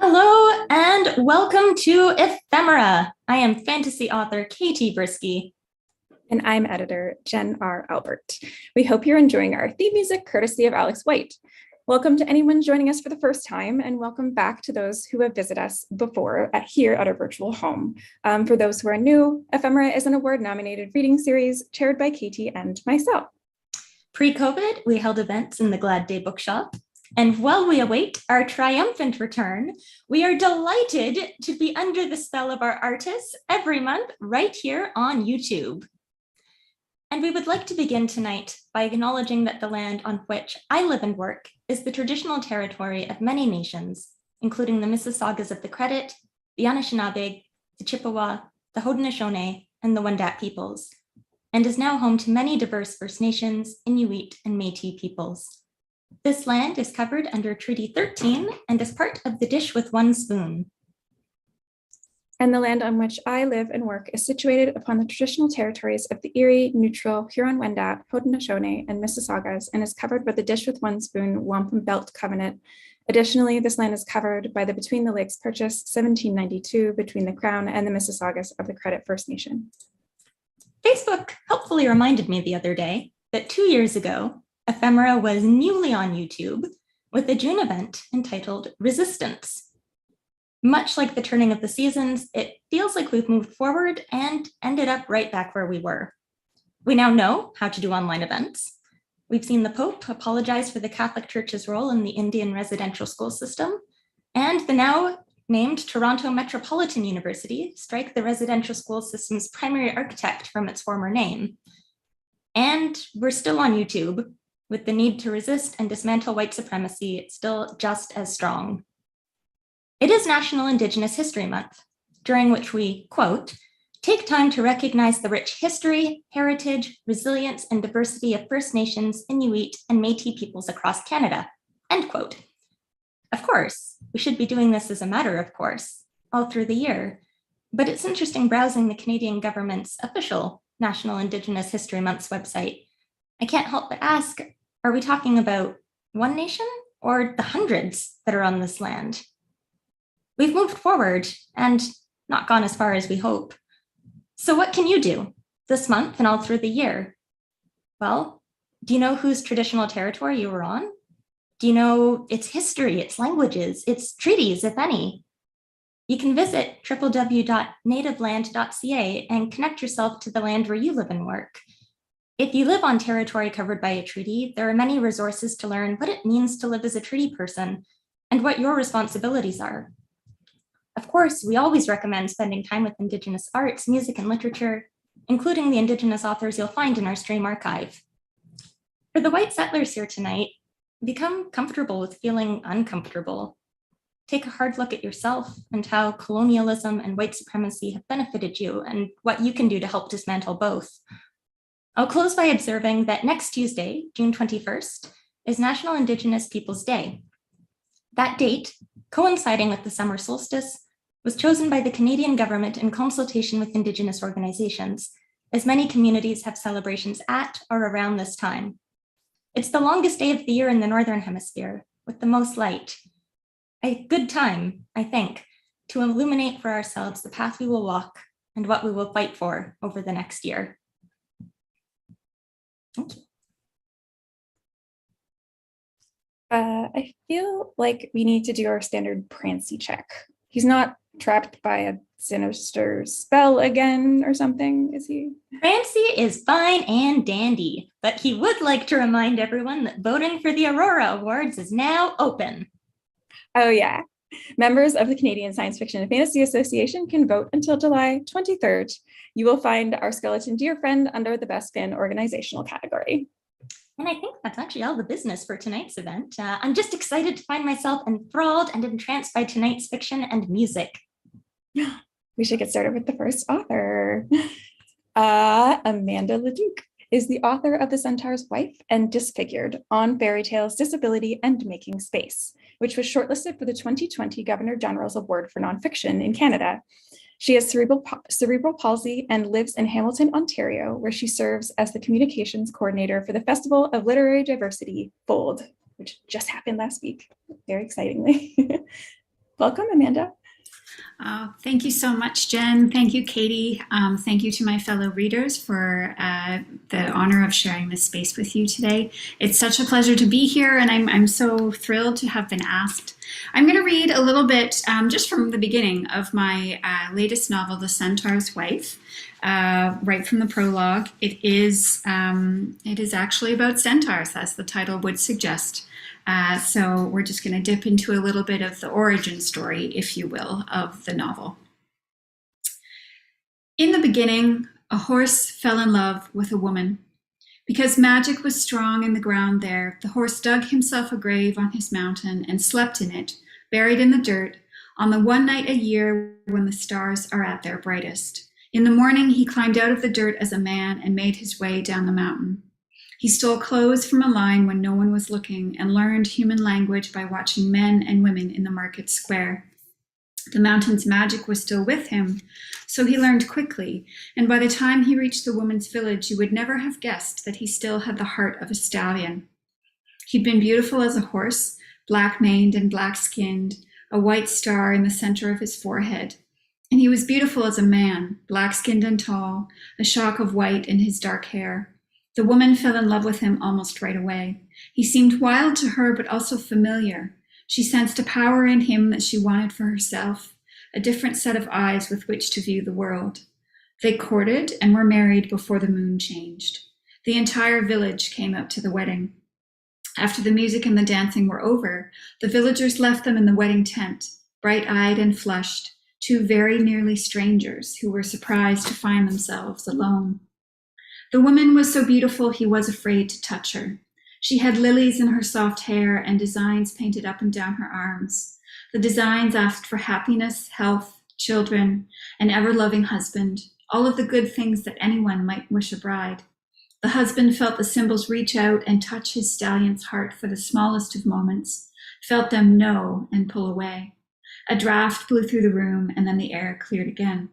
Hello and welcome to Ephemera. I am fantasy author Katie Brisky. And I'm editor Jen R. Albert. We hope you're enjoying our theme music courtesy of Alex White. Welcome to anyone joining us for the first time, and welcome back to those who have visited us before here at our virtual home. For those who are new, Ephemera is an award-nominated reading series chaired by Katie and myself. Pre-COVID, we held events in the Glad Day Bookshop. And while we await our triumphant return, we are delighted to be under the spell of our artists every month right here on YouTube. And we would like to begin tonight by acknowledging that the land on which I live and work is the traditional territory of many nations, including the Mississaugas of the Credit, the Anishinabeg, the Chippewa, the Haudenosaunee, and the Wendat peoples, and is now home to many diverse First Nations, Inuit, and Métis peoples. This land is covered under Treaty 13 and is part of the Dish with One Spoon. And the land on which I live and work is situated upon the traditional territories of the Erie, Neutral, Huron-Wendat, Haudenosaunee, and Mississaugas, and is covered by the Dish with One Spoon Wampum Belt Covenant. Additionally, this land is covered by the Between the Lakes Purchase 1792 between the Crown and the Mississaugas of the Credit First Nation. Facebook helpfully reminded me the other day that 2 years ago, Ephemera was newly on YouTube with a June event entitled Resistance. Much like the turning of the seasons, it feels like we've moved forward and ended up right back where we were. We now know how to do online events. We've seen the Pope apologize for the Catholic Church's role in the Indian residential school system, and the now named Toronto Metropolitan University strike the residential school system's primary architect from its former name. And we're still on YouTube, with the need to resist and dismantle white supremacy still just as strong. It is National Indigenous History Month, during which we, quote, take time to recognize the rich history, heritage, resilience, and diversity of First Nations, Inuit, and Métis peoples across Canada, end quote. Of course, we should be doing this as a matter of course, all through the year, but it's interesting browsing the Canadian government's official National Indigenous History Month's website. I can't help but ask, are we talking about one nation or the hundreds that are on this land? We've moved forward and not gone as far as we hope. So what can you do this month and all through the year? Well, do you know whose traditional territory you were on? Do you know its history, its languages, its treaties, if any? You can visit www.nativeland.ca and connect yourself to the land where you live and work. If you live on territory covered by a treaty, there are many resources to learn what it means to live as a treaty person and what your responsibilities are. Of course, we always recommend spending time with Indigenous arts, music, and literature, including the Indigenous authors you'll find in our stream archive. For the white settlers here tonight, become comfortable with feeling uncomfortable. Take a hard look at yourself and how colonialism and white supremacy have benefited you and what you can do to help dismantle both. I'll close by observing that next Tuesday, June 21st, is National Indigenous Peoples Day. That date, coinciding with the summer solstice, was chosen by the Canadian government in consultation with Indigenous organizations, as many communities have celebrations at or around this time. It's the longest day of the year in the Northern Hemisphere, with the most light. A good time, I think, to illuminate for ourselves the path we will walk and what we will fight for over the next year. Thank you. I feel like we need to do our standard Prancy check. He's not trapped by a sinister spell again or something, is he? Francie is fine and dandy, but he would like to remind everyone that voting for the Aurora Awards is now open. Oh yeah. Members of the Canadian Science Fiction and Fantasy Association can vote until July 23rd. You will find our skeleton dear friend under the best fan organizational category. And I think that's actually all the business for tonight's event. I'm just excited to find myself enthralled and entranced by tonight's fiction and music. We should get started with the first author. Amanda Leduc is the author of The Centaur's Wife and Disfigured on Fairy Tales, Disability, and Making Space, which was shortlisted for the 2020 Governor General's Award for Nonfiction in Canada. She has cerebral palsy and lives in Hamilton, Ontario, where she serves as the communications coordinator for the Festival of Literary Diversity, Fold, which just happened last week, very excitingly. Welcome, Amanda. Thank you so much, Jen. Thank you, Katie. Thank you to my fellow readers for the honor of sharing this space with you today. It's such a pleasure to be here, and I'm so thrilled to have been asked. I'm going to read a little bit just from the beginning of my latest novel, The Centaur's Wife, right from the prologue. It is actually about centaurs, as the title would suggest. So we're just going to dip into a little bit of the origin story, if you will, of the novel. In the beginning, a horse fell in love with a woman. Because magic was strong in the ground there, the horse dug himself a grave on his mountain and slept in it, buried in the dirt, on the one night a year when the stars are at their brightest. In the morning, he climbed out of the dirt as a man and made his way down the mountain. He stole clothes from a line when no one was looking and learned human language by watching men and women in the market square. The mountain's magic was still with him, so he learned quickly, and by the time he reached the woman's village, you would never have guessed that he still had the heart of a stallion. He'd been beautiful as a horse, black-maned and black-skinned, a white star in the center of his forehead. And he was beautiful as a man, black-skinned and tall, a shock of white in his dark hair. The woman fell in love with him almost right away. He seemed wild to her, but also familiar. She sensed a power in him that she wanted for herself, a different set of eyes with which to view the world. They courted and were married before the moon changed. The entire village came out to the wedding. After the music and the dancing were over, the villagers left them in the wedding tent, bright-eyed and flushed, two very nearly strangers who were surprised to find themselves alone. The woman was so beautiful he was afraid to touch her. She had lilies in her soft hair and designs painted up and down her arms. The designs asked for happiness, health, children, an ever-loving husband, all of the good things that anyone might wish a bride. The husband felt the symbols reach out and touch his stallion's heart for the smallest of moments, felt them know and pull away. A draft blew through the room and then the air cleared again.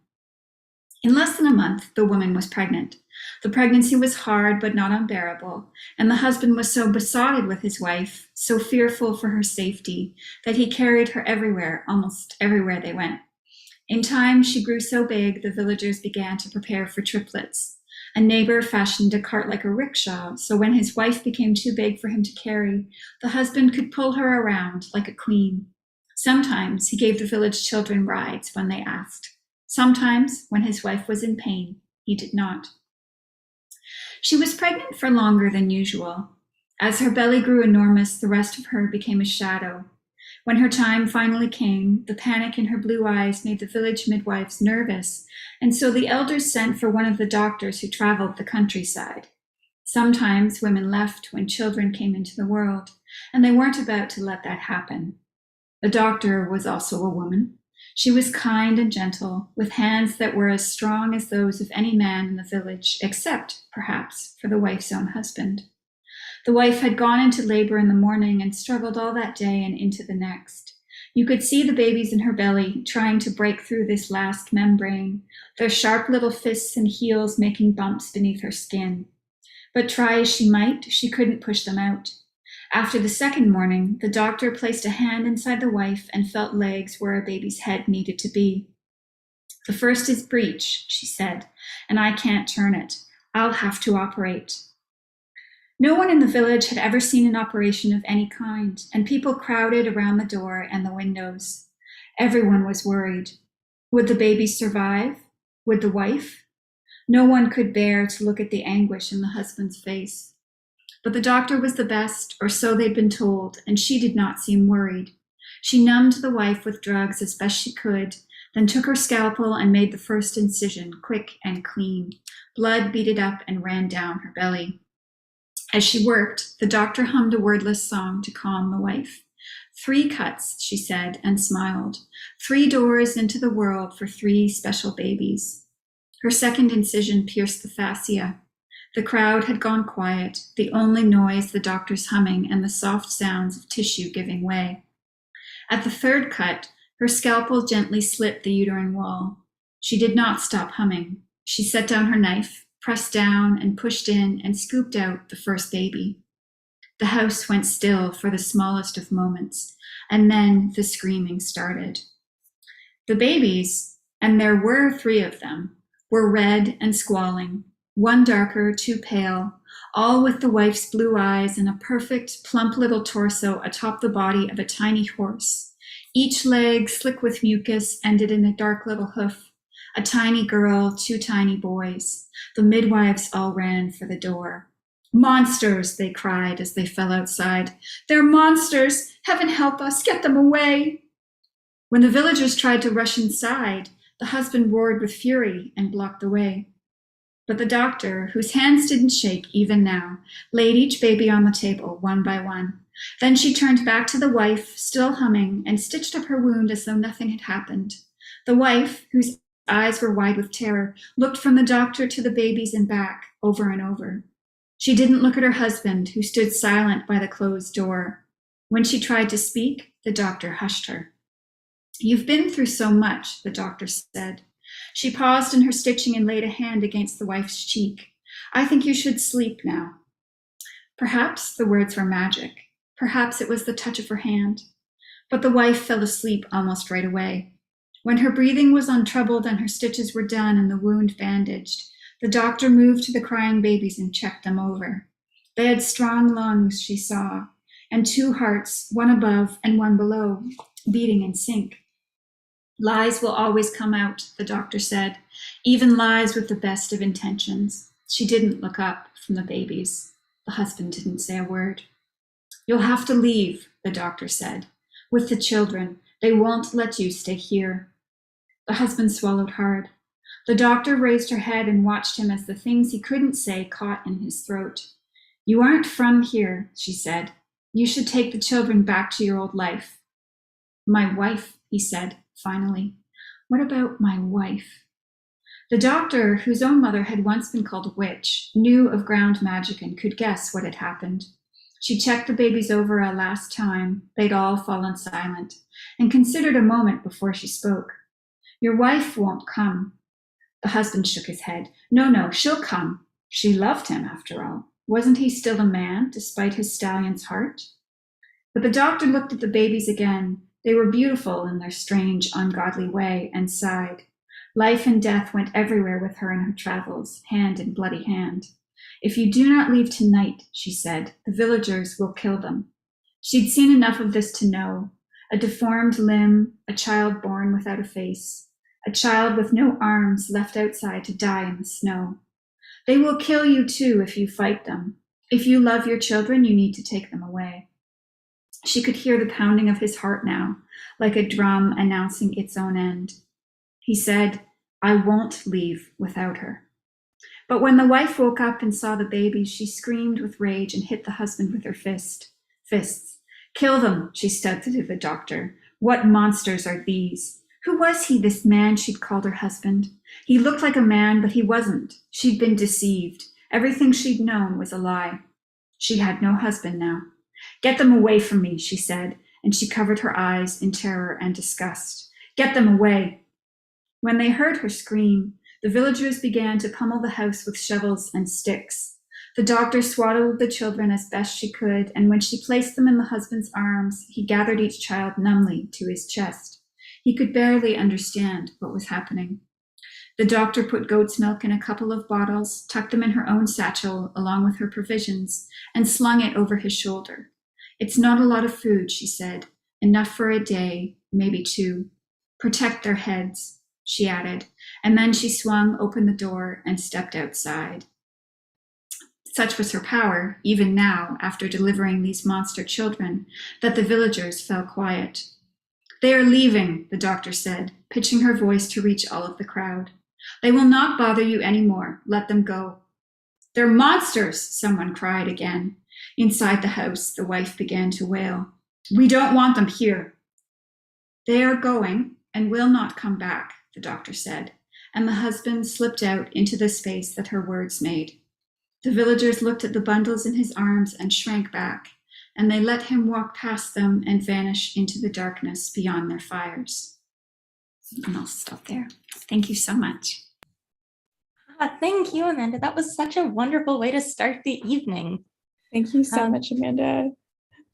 In less than a month, the woman was pregnant. The pregnancy was hard but not unbearable, and the husband was so besotted with his wife, so fearful for her safety, that he carried her everywhere, almost everywhere they went. In time, she grew so big, the villagers began to prepare for triplets. A neighbor fashioned a cart like a rickshaw, so when his wife became too big for him to carry, the husband could pull her around like a queen. Sometimes he gave the village children rides when they asked. Sometimes, when his wife was in pain, he did not. She was pregnant for longer than usual. As her belly grew enormous, the rest of her became a shadow. When her time finally came, the panic in her blue eyes made the village midwives nervous, and so the elders sent for one of the doctors who traveled the countryside. Sometimes women left when children came into the world, and they weren't about to let that happen. The doctor was also a woman. She was kind and gentle, with hands that were as strong as those of any man in the village, except, perhaps, for the wife's own husband. The wife had gone into labor in the morning and struggled all that day and into the next. You could see the babies in her belly trying to break through this last membrane, their sharp little fists and heels making bumps beneath her skin. But try as she might, she couldn't push them out. After the second morning, the doctor placed a hand inside the wife and felt legs where a baby's head needed to be. "The first is breech," she said, "and I can't turn it. I'll have to operate." No one in the village had ever seen an operation of any kind, and people crowded around the door and the windows. Everyone was worried. Would the baby survive? Would the wife? No one could bear to look at the anguish in the husband's face. But the doctor was the best, or so they'd been told, and she did not seem worried. She numbed the wife with drugs as best she could, then took her scalpel and made the first incision, quick and clean. Blood beaded up and ran down her belly. As she worked, the doctor hummed a wordless song to calm the wife. 3 cuts, she said, and smiled. 3 doors into the world for 3 special babies. Her second incision pierced the fascia. The crowd had gone quiet, the only noise the doctor's humming and the soft sounds of tissue giving way. At the 3rd cut, her scalpel gently slit the uterine wall. She did not stop humming. She set down her knife, pressed down and pushed in and scooped out the first baby. The house went still for the smallest of moments, and then the screaming started. The babies, and there were 3 of them, were red and squalling, one darker, 2 pale, all with the wife's blue eyes and a perfect, plump little torso atop the body of a tiny horse. Each leg, slick with mucus, ended in a dark little hoof. A tiny girl, 2 tiny boys. The midwives all ran for the door. Monsters, they cried as they fell outside. They're monsters! Heaven help us! Get them away! When the villagers tried to rush inside, the husband roared with fury and blocked the way. But the doctor, whose hands didn't shake even now, laid each baby on the table one by one. Then she turned back to the wife, still humming, and stitched up her wound as though nothing had happened. The wife, whose eyes were wide with terror, looked from the doctor to the babies and back, over and over. She didn't look at her husband, who stood silent by the closed door. When she tried to speak, the doctor hushed her. You've been through so much, the doctor said. She paused in her stitching and laid a hand against the wife's cheek. I think you should sleep now. Perhaps the words were magic. Perhaps it was the touch of her hand. But the wife fell asleep almost right away. When her breathing was untroubled and her stitches were done and the wound bandaged, the doctor moved to the crying babies and checked them over. They had strong lungs, she saw, and 2 hearts, one above and one below, beating in sync. Lies will always come out, the doctor said, even lies with the best of intentions. She didn't look up from the babies. The husband didn't say a word. You'll have to leave, the doctor said, with the children. They won't let you stay here. The husband swallowed hard. The doctor raised her head and watched him as the things he couldn't say caught in his throat. You aren't from here, she said. You should take the children back to your old life. My wife, he said, finally. What about my wife? The doctor, whose own mother had once been called a witch, knew of ground magic and could guess what had happened. She checked the babies over a last time. They'd all fallen silent, and considered a moment before she spoke. Your wife won't come. The husband shook his head. No, she'll come. She loved him, after all. Wasn't he still a man, despite his stallion's heart? But the doctor looked at the babies again. They were beautiful in their strange, ungodly way, and sighed. Life and death went everywhere with her in her travels, hand in bloody hand. If you do not leave tonight, she said, the villagers will kill them. She'd seen enough of this to know. A deformed limb, a child born without a face, a child with no arms left outside to die in the snow. They will kill you too if you fight them. If you love your children, you need to take them away. She could hear the pounding of his heart now, like a drum announcing its own end. He said, I won't leave without her. But when the wife woke up and saw the babies, she screamed with rage and hit the husband with her fists. Kill them, she said to the doctor. What monsters are these? Who was he, this man she'd called her husband? He looked like a man, but he wasn't. She'd been deceived. Everything she'd known was a lie. She had no husband now. Get them away from me, she said, and she covered her eyes in terror and disgust. Get them away. When they heard her scream, the villagers began to pummel the house with shovels and sticks. The doctor swaddled the children as best she could, and when she placed them in the husband's arms, he gathered each child numbly to his chest. He could barely understand what was happening. The doctor put goat's milk in a couple of bottles, tucked them in her own satchel along with her provisions, and slung it over his shoulder. It's not a lot of food, she said. Enough for a day, maybe 2. Protect their heads. she added, and then she swung open the door and stepped outside. Such was her power, even now, after delivering these monster children, that the villagers fell quiet. They are leaving, the doctor said, pitching her voice to reach all of the crowd. They will not bother you any more. Let them go. They're monsters, someone cried again. Inside the house, the wife began to wail. We don't want them here. They are going and will not come back, the doctor said, and the husband slipped out into the space that her words made. The villagers looked at the bundles in his arms and shrank back, and they let him walk past them and vanish into the darkness beyond their fires. And I'll stop there. Thank you so much. Thank you, Amanda. That was such a wonderful way to start the evening. Thank you so much, Amanda.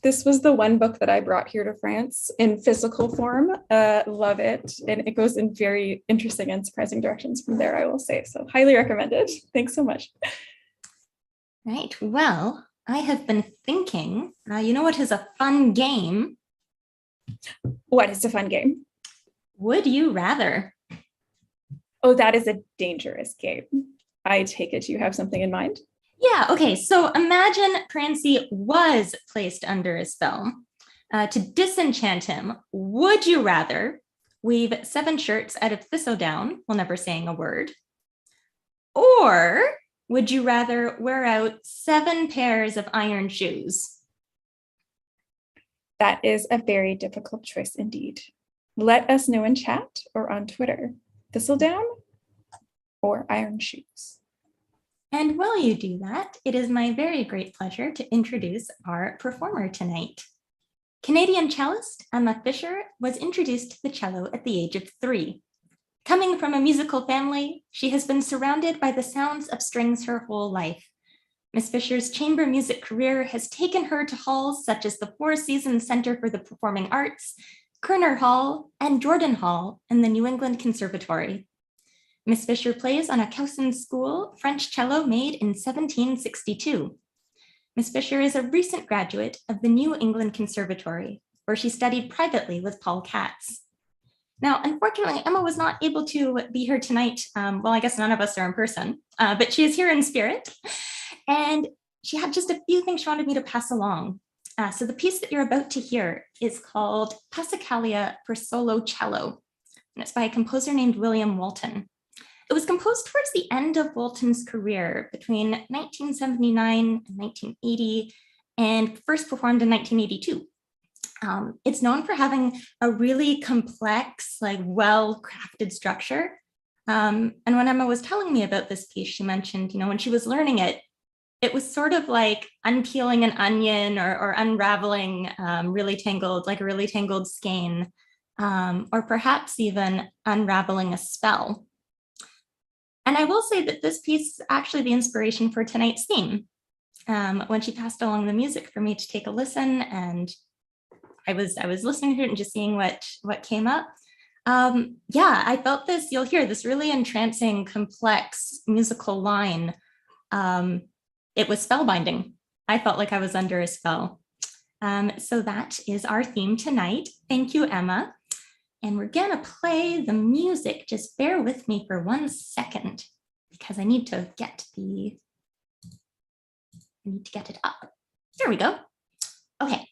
This was the one book that I brought here to France in physical form. Love it. And it goes in very interesting and surprising directions from there, I will say. So highly recommended. Thanks so much. Right. Well, I have been thinking, you know what is a fun game? What is a fun game? Would you rather? Oh, that is a dangerous game. I take it you have something in mind? Yeah, okay. So imagine Prancy was placed under a spell. To disenchant him, would you rather weave 7 shirts out of thistledown while never saying a word? Or would you rather wear out 7 pairs of iron shoes? That is a very difficult choice indeed. Let us know in chat or on Twitter. Thistledown or iron shoes? And while you do that, it is my very great pleasure to introduce our performer tonight. Canadian cellist Emma Fisher was introduced to the cello at the age of 3. Coming from a musical family, she has been surrounded by the sounds of strings her whole life. Miss Fisher's chamber music career has taken her to halls such as the Four Seasons Center for the Performing Arts, Kerner Hall, and Jordan Hall in the New England Conservatory. Miss Fisher plays on a Cowson School French cello made in 1762. Miss Fisher is a recent graduate of the New England Conservatory, where she studied privately with Paul Katz. Now, unfortunately, Emma was not able to be here tonight. Well, I guess none of us are in person, but she is here in spirit. And she had just a few things she wanted me to pass along. So the piece that you're about to hear is called Passacaglia for Solo Cello, and it's by a composer named William Walton. It was composed towards the end of Walton's career between 1979 and 1980, and first performed in 1982. It's known for having a really complex, well-crafted structure. And when Emma was telling me about this piece, she mentioned, when she was learning it, it was sort of like unpeeling an onion or unraveling a really tangled skein, or perhaps even unraveling a spell. And I will say that this piece is actually the inspiration for tonight's theme. When she passed along the music for me to take a listen, and I was listening to it and just seeing what came up. I felt this, you'll hear this really entrancing, complex musical line. It was spellbinding. I felt like I was under a spell. So that is our theme tonight. Thank you, Emma. And we're gonna play the music. Just bear with me for 1 second because I need to get it up. There we go. Okay.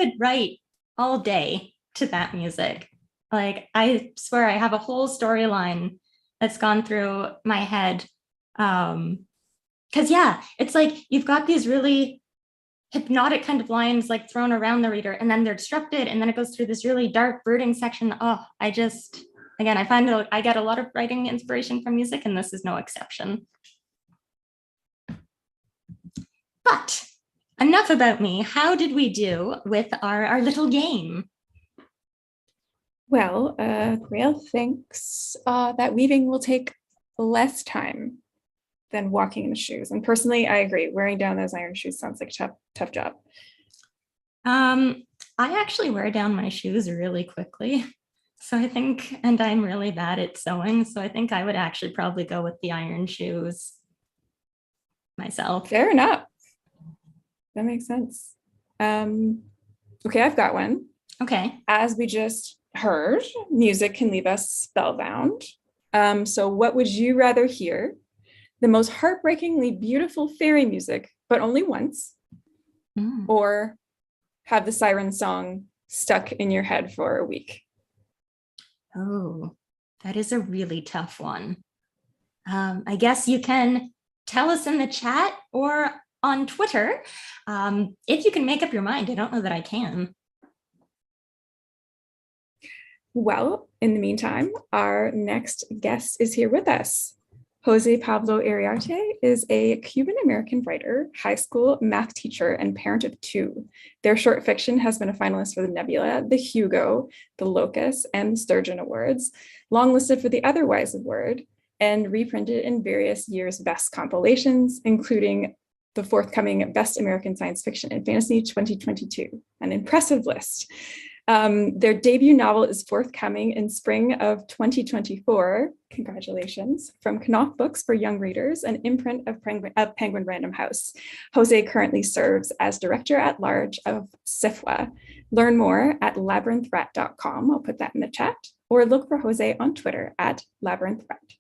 could write all day to that music. Like, I swear I have a whole storyline that's gone through my head. Because yeah, it's like you've got these really hypnotic kind of lines like thrown around the reader, and then they're disrupted, and then it goes through this really dark, brooding section. Oh, again, I find that I get a lot of writing inspiration from music, and this is no exception. But enough about me. How did we do with our little game? Well, Grail thinks that weaving will take less time than walking in the shoes. And personally, I agree. Wearing down those iron shoes sounds like a tough job. I actually wear down my shoes really quickly. So I think, and I'm really bad at sewing, so I think I would actually probably go with the iron shoes myself. Fair enough. That makes sense. Okay, I've got one. Okay. As we just heard, music can leave us spellbound. So what would you rather hear? The most heartbreakingly beautiful fairy music, but only once, or have the siren song stuck in your head for a week? Oh, that is a really tough one. I guess you can tell us in the chat or on Twitter if you can make up your mind. I don't know that I can. Well, in the meantime, our next guest is here with us. José Pablo Iriarte is a Cuban-American writer, high school math teacher, and parent of two. Their short fiction has been a finalist for the Nebula, the Hugo, the Locus, and the Sturgeon Awards, longlisted for the Otherwise Award, and reprinted in various years' best compilations, including the forthcoming Best American Science Fiction and Fantasy 2022, an impressive list. Their debut novel is forthcoming in spring of 2024. Congratulations. From Knopf Books for Young Readers, an imprint of Penguin Random House. Jose currently serves as director at large of SFWA. Learn more at labyrinthrat.com. I'll put that in the chat, or look for Jose on Twitter at labyrinthrat.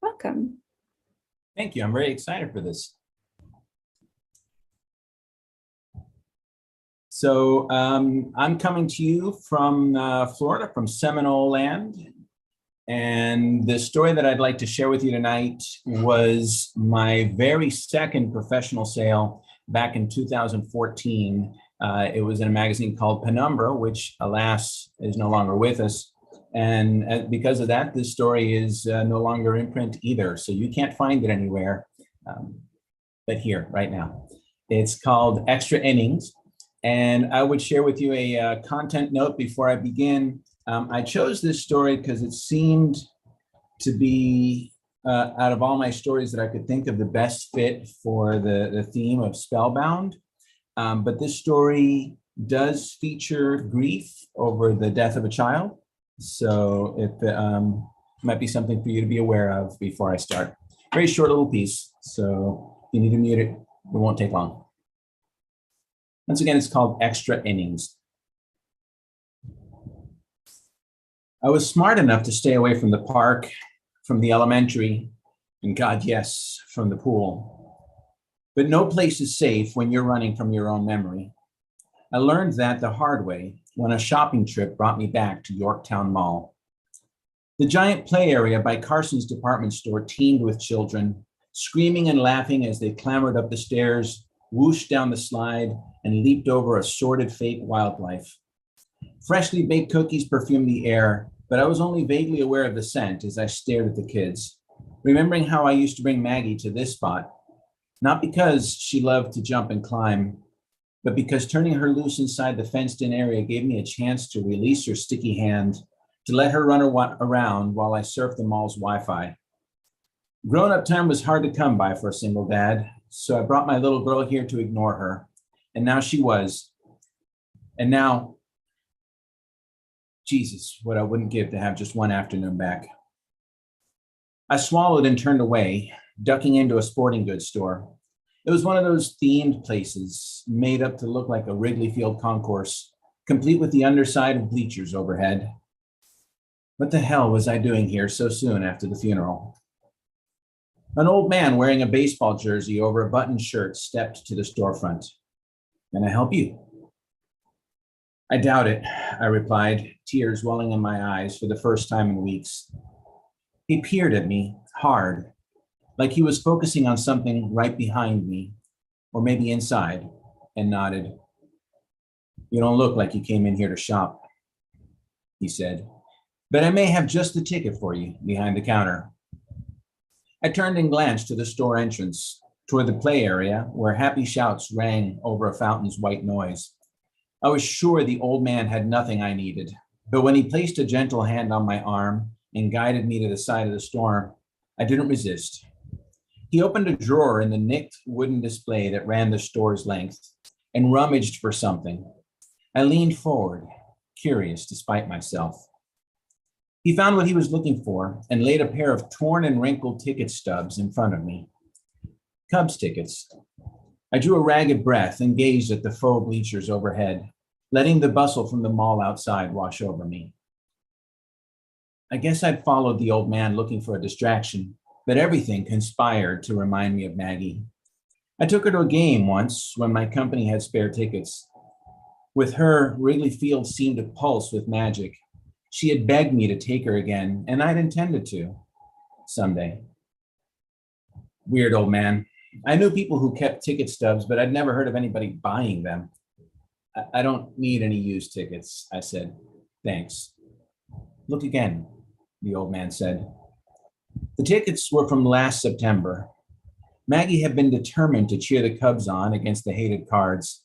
Welcome. Thank you. I'm very excited for this. So I'm coming to you from Florida, from Seminole Land. And the story that I'd like to share with you tonight was my very second professional sale back in 2014. It was in a magazine called Penumbra, which alas is no longer with us. And because of that, this story is no longer in print either. So you can't find it anywhere, but here right now. It's called Extra Innings. And I would share with you a content note before I begin. I chose this story because it seemed to be, out of all my stories that I could think of, the best fit for the theme of Spellbound. But this story does feature grief over the death of a child. So it might be something for you to be aware of before I start. Very short little piece. So if you need to mute it, it won't take long. Once again, it's called Extra Innings. I was smart enough to stay away from the park, from the elementary, and God, yes, from the pool. But no place is safe when you're running from your own memory. I learned that the hard way when a shopping trip brought me back to Yorktown Mall. The giant play area by Carson's department store teemed with children, screaming and laughing as they clambered up the stairs, whooshed down the slide, and leaped over assorted fake wildlife. Freshly baked cookies perfumed the air, but I was only vaguely aware of the scent as I stared at the kids, remembering how I used to bring Maggie to this spot, not because she loved to jump and climb, but because turning her loose inside the fenced-in area gave me a chance to release her sticky hand, to let her run around while I surfed the mall's Wi-Fi. Grown-up time was hard to come by for a single dad, so I brought my little girl here to ignore her. And now she was. And now, Jesus, what I wouldn't give to have just one afternoon back. I swallowed and turned away, ducking into a sporting goods store. It was one of those themed places made up to look like a Wrigley Field concourse, complete with the underside of bleachers overhead. What the hell was I doing here so soon after the funeral? An old man wearing a baseball jersey over a buttoned shirt stepped to the storefront. Can I help you? I doubt it, I replied, tears welling in my eyes for the first time in weeks. He peered at me hard, like he was focusing on something right behind me, or maybe inside, and nodded. You don't look like you came in here to shop, he said, but I may have just the ticket for you behind the counter. I turned and glanced to the store entrance, toward the play area where happy shouts rang over a fountain's white noise. I was sure the old man had nothing I needed, but when he placed a gentle hand on my arm and guided me to the side of the store, I didn't resist. He opened a drawer in the nicked wooden display that ran the store's length and rummaged for something. I leaned forward, curious despite myself. He found what he was looking for and laid a pair of torn and wrinkled ticket stubs in front of me. Cubs tickets. I drew a ragged breath and gazed at the faux bleachers overhead, letting the bustle from the mall outside wash over me. I guess I'd followed the old man looking for a distraction, but everything conspired to remind me of Maggie. I took her to a game once when my company had spare tickets. With her, Wrigley Field seemed to pulse with magic. She had begged me to take her again, and I'd intended to, someday. Weird old man. I knew people who kept ticket stubs, but I'd never heard of anybody buying them. I don't need any used tickets, I said. Thanks. Look again, the old man said. The tickets were from last September. Maggie had been determined to cheer the Cubs on against the hated Cards.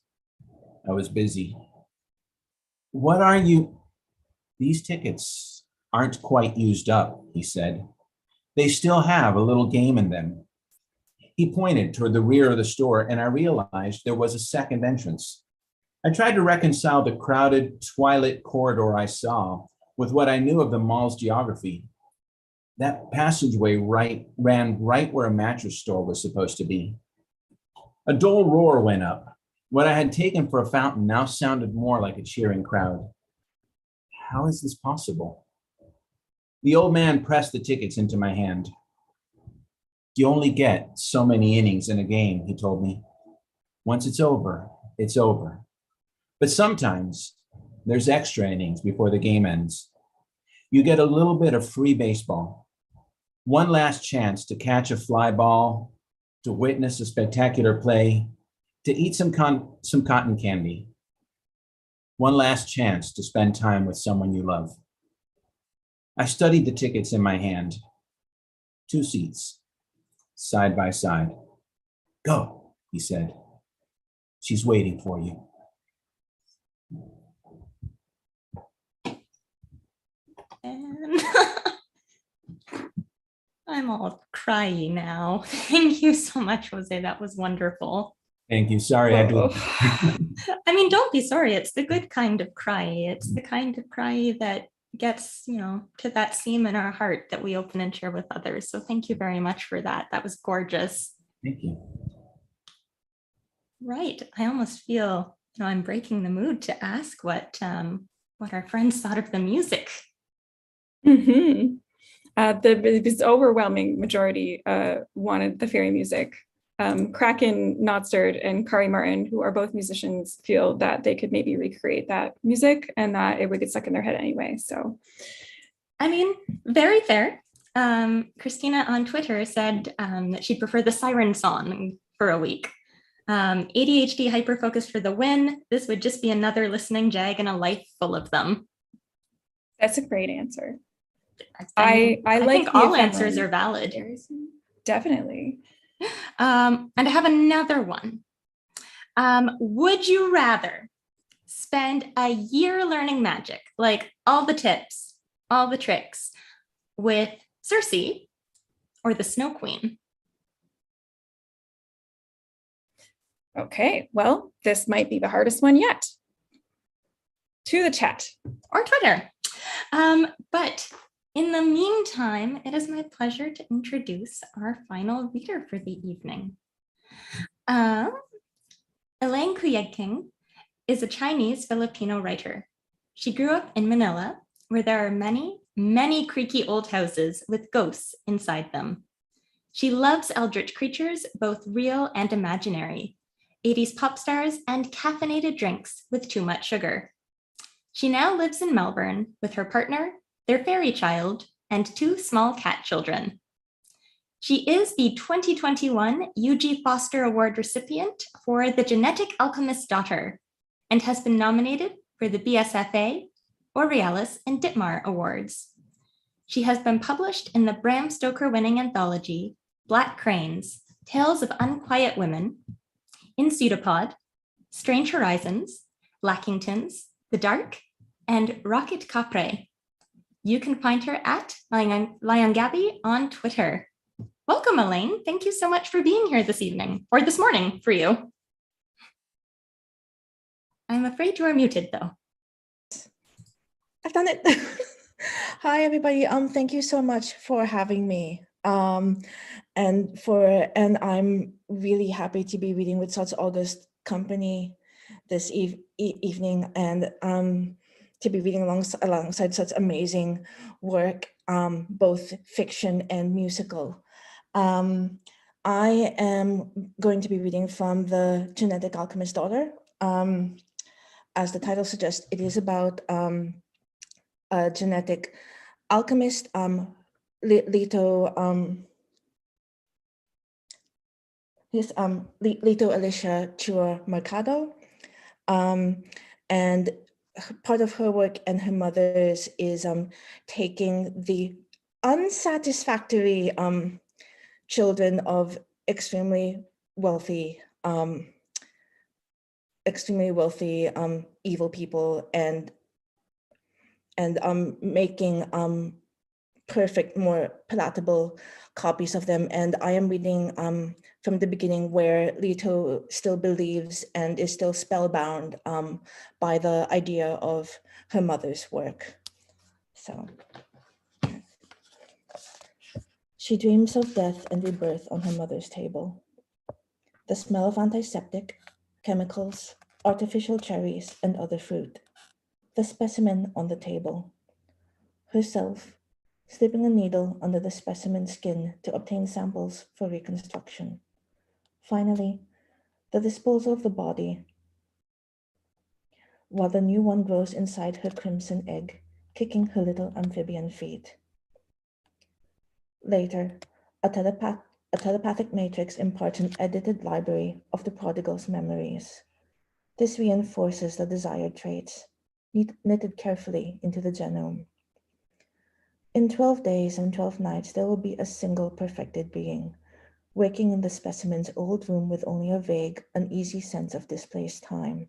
I was busy. What are you? These tickets aren't quite used up, he said. They still have a little game in them. He pointed toward the rear of the store, and I realized there was a second entrance. I tried to reconcile the crowded, twilit corridor I saw with what I knew of the mall's geography. That passageway ran right where a mattress store was supposed to be. A dull roar went up. What I had taken for a fountain now sounded more like a cheering crowd. How is this possible? The old man pressed the tickets into my hand. You only get so many innings in a game, he told me. Once it's over, it's over. But sometimes there's extra innings before the game ends. You get a little bit of free baseball. One last chance to catch a fly ball, to witness a spectacular play, to eat some cotton candy. One last chance to spend time with someone you love. I studied the tickets in my hand. 2 seats, side by side. Go, he said. She's waiting for you. And I'm all cryy now. Thank you so much, Jose. That was wonderful. Thank you. Sorry, I do. I mean, don't be sorry. It's the good kind of cry. It's the kind of cry that gets, to that seam in our heart that we open and share with others. So thank you very much for that. That was gorgeous. Thank you. Right. I almost feel, I'm breaking the mood to ask what our friends thought of the music. Mm-hmm. The overwhelming majority wanted the fairy music. Kraken, Nodsterd, and Kari Martin, who are both musicians, feel that they could maybe recreate that music and that it would get stuck in their head anyway. So, I mean, very fair. Christina on Twitter said that she'd prefer the siren song for a week. ADHD hyperfocus for the win. This would just be another listening jag in a life full of them. That's a great answer. I like think all answers are valid. Definitely. And I have another one. Would you rather spend a year learning magic, like all the tips, all the tricks, with Circe or the Snow Queen? Okay, well, this might be the hardest one yet. To the chat. Or Twitter. But in the meantime, it is my pleasure to introduce our final reader for the evening. Elaine Cuyegkeng is a Chinese Filipino writer. She grew up in Manila, where there are many, many creaky old houses with ghosts inside them. She loves eldritch creatures, both real and imaginary, 80s pop stars, and caffeinated drinks with too much sugar. She now lives in Melbourne with her partner, their fairy child, and 2 small cat children. She is the 2021 UG Foster Award recipient for The Genetic Alchemist's Daughter and has been nominated for the BSFA, Borealis, and Ditmar Awards. She has been published in the Bram Stoker-winning anthology, Black Cranes, Tales of Unquiet Women, in Pseudopod, Strange Horizons, Lackingtons, The Dark, and Rocket Capre. You can find her at Liongabi on Twitter. Welcome, Elaine. Thank you so much for being here this evening, or this morning for you. I'm afraid you are muted though. I've done it. Hi, everybody. Thank you so much for having me. And I'm really happy to be reading with such august company this evening, and to be reading alongside such amazing work, both fiction and musical. I am going to be reading from The Genetic Alchemist's Daughter. As the title suggests, it is about a genetic alchemist, Leto Alicia Chua Mercado. And part of her work and her mother's is taking the unsatisfactory children of extremely wealthy evil people and making perfect, more palatable copies of them. And I am reading from the beginning, where Leto still believes and is still spellbound by the idea of her mother's work. So she dreams of death and rebirth on her mother's table. The smell of antiseptic, chemicals, artificial cherries, and other fruit. The specimen on the table. Herself, slipping a needle under the specimen's skin to obtain samples for reconstruction. Finally, the disposal of the body, while the new one grows inside her crimson egg, kicking her little amphibian feet. Later, a telepathic matrix imparts an edited library of the prodigal's memories. This reinforces the desired traits, knitted carefully into the genome. In 12 days and 12 nights, there will be a single perfected being, waking in the specimen's old room with only a vague, uneasy sense of displaced time.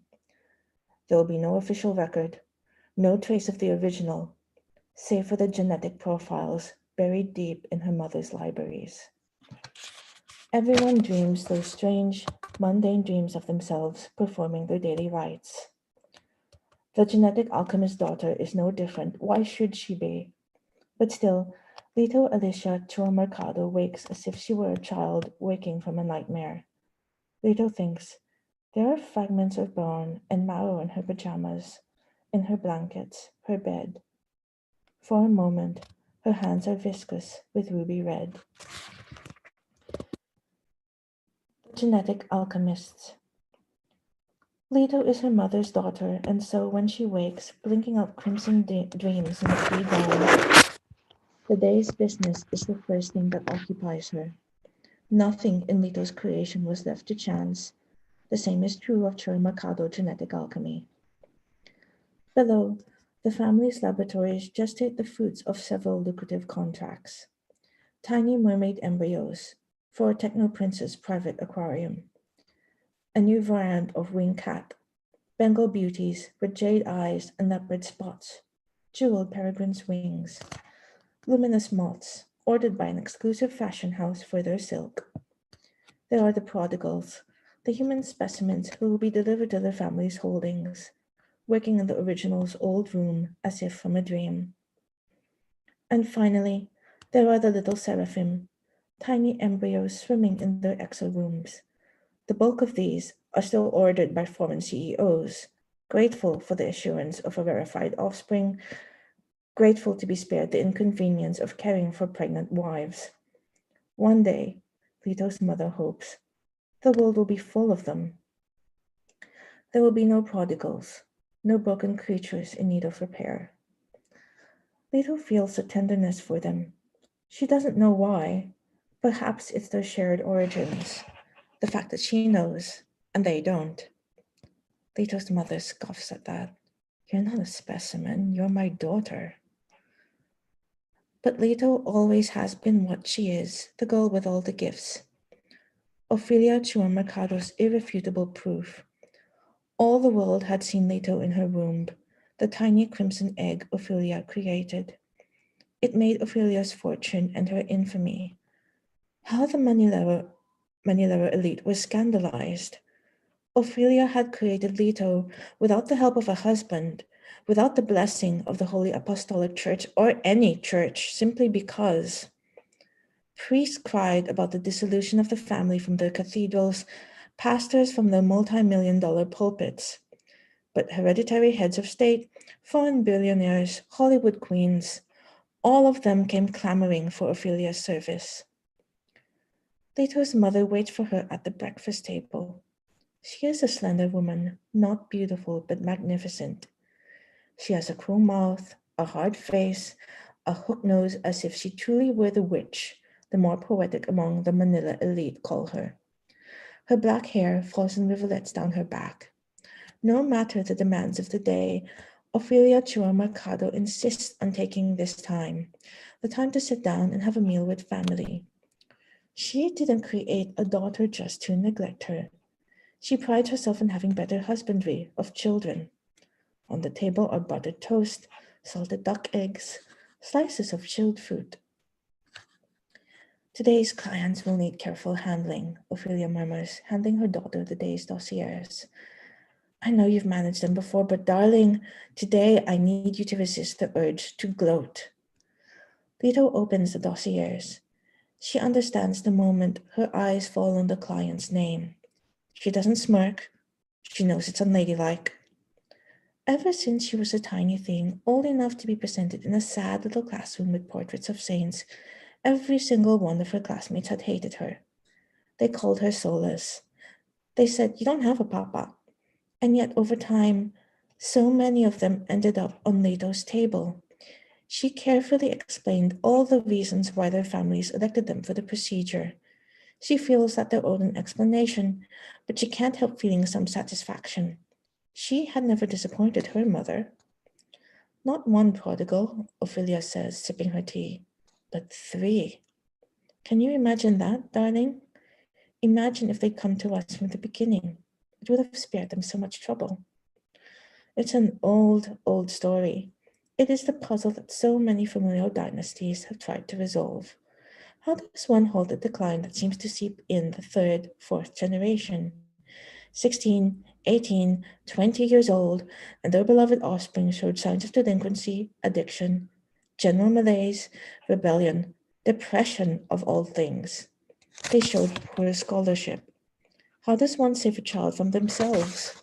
There will be no official record, no trace of the original, save for the genetic profiles buried deep in her mother's libraries. Everyone dreams those strange, mundane dreams of themselves performing their daily rites. The genetic alchemist's daughter is no different. Why should she be? But still, Leto Alicia Chua Mercado wakes as if she were a child waking from a nightmare. Leto thinks, there are fragments of bone and marrow in her pajamas, in her blankets, her bed. For a moment, her hands are viscous with ruby red. The genetic alchemists. Leto is her mother's daughter, and so when she wakes, blinking out crimson dreams in the pre-dawn, the day's business is the first thing that occupies her. Nothing in Leto's creation was left to chance. The same is true of Chua Mercado genetic alchemy. Below, the family's laboratories gestate the fruits of several lucrative contracts. Tiny mermaid embryos for a techno-prince's private aquarium. A new variant of winged cat, Bengal beauties with jade eyes and leopard spots, jeweled peregrine's wings, luminous moths ordered by an exclusive fashion house for their silk. There are the prodigals, the human specimens who will be delivered to their family's holdings, working in the original's old room as if from a dream. And finally, there are the little seraphim, tiny embryos swimming in their exo-rooms. The bulk of these are still ordered by foreign CEOs, grateful for the assurance of a verified offspring, grateful to be spared the inconvenience of caring for pregnant wives. One day, Leto's mother hopes, the world will be full of them. There will be no prodigals, no broken creatures in need of repair. Leto feels a tenderness for them. She doesn't know why. Perhaps it's their shared origins, the fact that she knows and they don't. Leto's mother scoffs at that. You're not a specimen, you're my daughter. But Leto always has been what she is, the girl with all the gifts. Ophelia Chuan-Mercado's irrefutable proof. All the world had seen Leto in her womb, the tiny crimson egg Ophelia created. It made Ophelia's fortune and her infamy. How the money-lover elite was scandalized. Ophelia had created Leto without the help of a husband, without the blessing of the Holy Apostolic Church or any church, simply because. Priests cried about the dissolution of the family from their cathedrals, pastors from their multi-million-dollar pulpits. But hereditary heads of state, foreign billionaires, Hollywood queens, all of them came clamoring for Ophelia's service. Leto's mother waits for her at the breakfast table. She is a slender woman, not beautiful but magnificent. She has a cruel mouth, a hard face, a hook nose, as if she truly were the witch, the more poetic among the Manila elite call her. Her black hair falls in rivulets down her back. No matter the demands of the day, Ophelia Chuan-Mercado insists on taking this time, the time to sit down and have a meal with family. She didn't create a daughter just to neglect her. She prides herself in having better husbandry of children. On the table are buttered toast, salted duck eggs, slices of chilled fruit. Today's clients will need careful handling, Ophelia murmurs, handing her daughter the day's dossiers. I know you've managed them before, but darling, today I need you to resist the urge to gloat. Leto opens the dossiers. She understands the moment her eyes fall on the client's name. She doesn't smirk. She knows it's unladylike. Ever since she was a tiny thing, old enough to be presented in a sad little classroom with portraits of saints, every single one of her classmates had hated her. They called her soulless. They said, you don't have a papa. And yet over time, so many of them ended up on Leto's table. She carefully explained all the reasons why their families elected them for the procedure. She feels that they owed an explanation, but she can't help feeling some satisfaction. She had never disappointed her mother. Not one prodigal, Ophelia says, sipping her tea, but 3. Can you imagine that, darling? Imagine if they'd come to us from the beginning. It would have spared them so much trouble. It's an old, old story. It is the puzzle that so many familial dynasties have tried to resolve. How does one hold a decline that seems to seep in the 3rd, 4th generation? 16, 18, 20 years old, and their beloved offspring showed signs of delinquency, addiction, general malaise, rebellion, depression of all things. They showed poor scholarship. How does one save a child from themselves?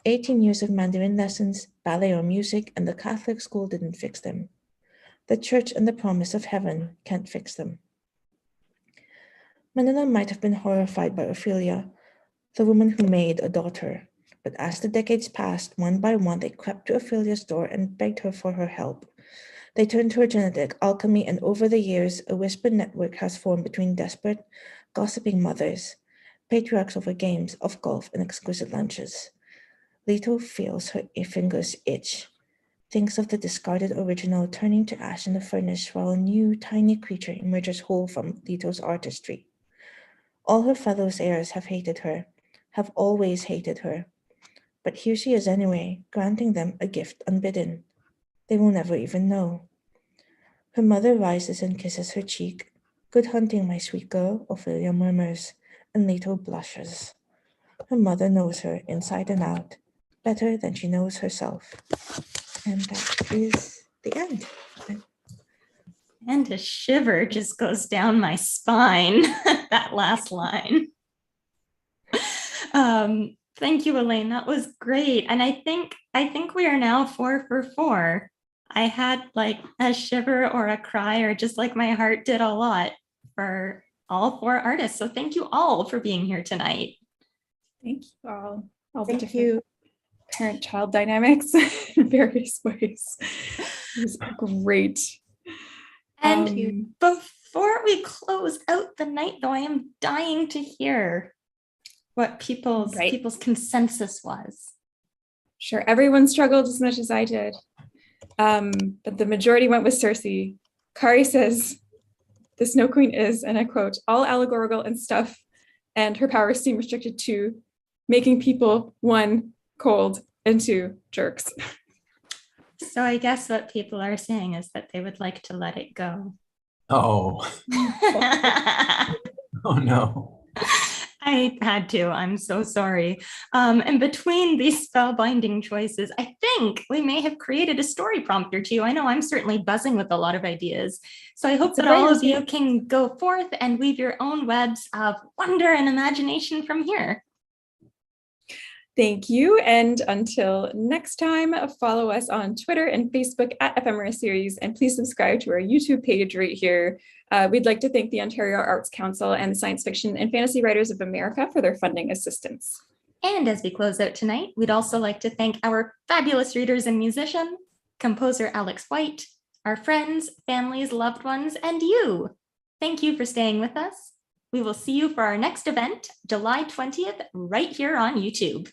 18 years of Mandarin lessons, ballet or music, and the Catholic school didn't fix them. The church and the promise of heaven can't fix them. Manila might have been horrified by Ophelia, the woman who made a daughter, but as the decades passed, one by one they crept to Ophelia's door and begged her for her help. They turned to her genetic alchemy, and over the years, a whispered network has formed between desperate, gossiping mothers, patriarchs over games of golf and exquisite lunches. Leto feels her fingers itch, thinks of the discarded original turning to ash in the furnace while a new, tiny creature emerges whole from Leto's artistry. All her fellow heirs have hated her, have always hated her. But here she is anyway, granting them a gift unbidden. They will never even know. Her mother rises and kisses her cheek. Good hunting, my sweet girl, Ophelia murmurs, and Leto blushes. Her mother knows her inside and out, better than she knows herself. And that is the end. And a shiver just goes down my spine, that last line. Thank you, Elaine. That was great. And I think we are now 4 for 4. I had like a shiver or a cry, or just like my heart did a lot for all 4 artists. So thank you all for being here tonight. Thank you all. Thank you. parent-child dynamics in various ways. It was great. And before we close out the night, though, I am dying to hear what people's consensus was. Sure, everyone struggled as much as I did, but the majority went with Cersei. Kari says, the Snow Queen is, and I quote, all allegorical and stuff, and her powers seem restricted to making people, 1, cold, and 2, jerks. So I guess what people are saying is that they would like to let it go. Oh. Oh no. I had to. I'm so sorry. And between these spellbinding choices, I think we may have created a story prompt or two. I know I'm certainly buzzing with a lot of ideas. So I hope that all of you can go forth and weave your own webs of wonder and imagination from here. Thank you. And until next time, follow us on Twitter and Facebook at Ephemera Series, and please subscribe to our YouTube page right here. We'd like to thank the Ontario Arts Council and the Science Fiction and Fantasy Writers of America for their funding assistance. And as we close out tonight, we'd also like to thank our fabulous readers and musician, composer Alex White, our friends, families, loved ones, and you. Thank you for staying with us. We will see you for our next event, July 20th, right here on YouTube.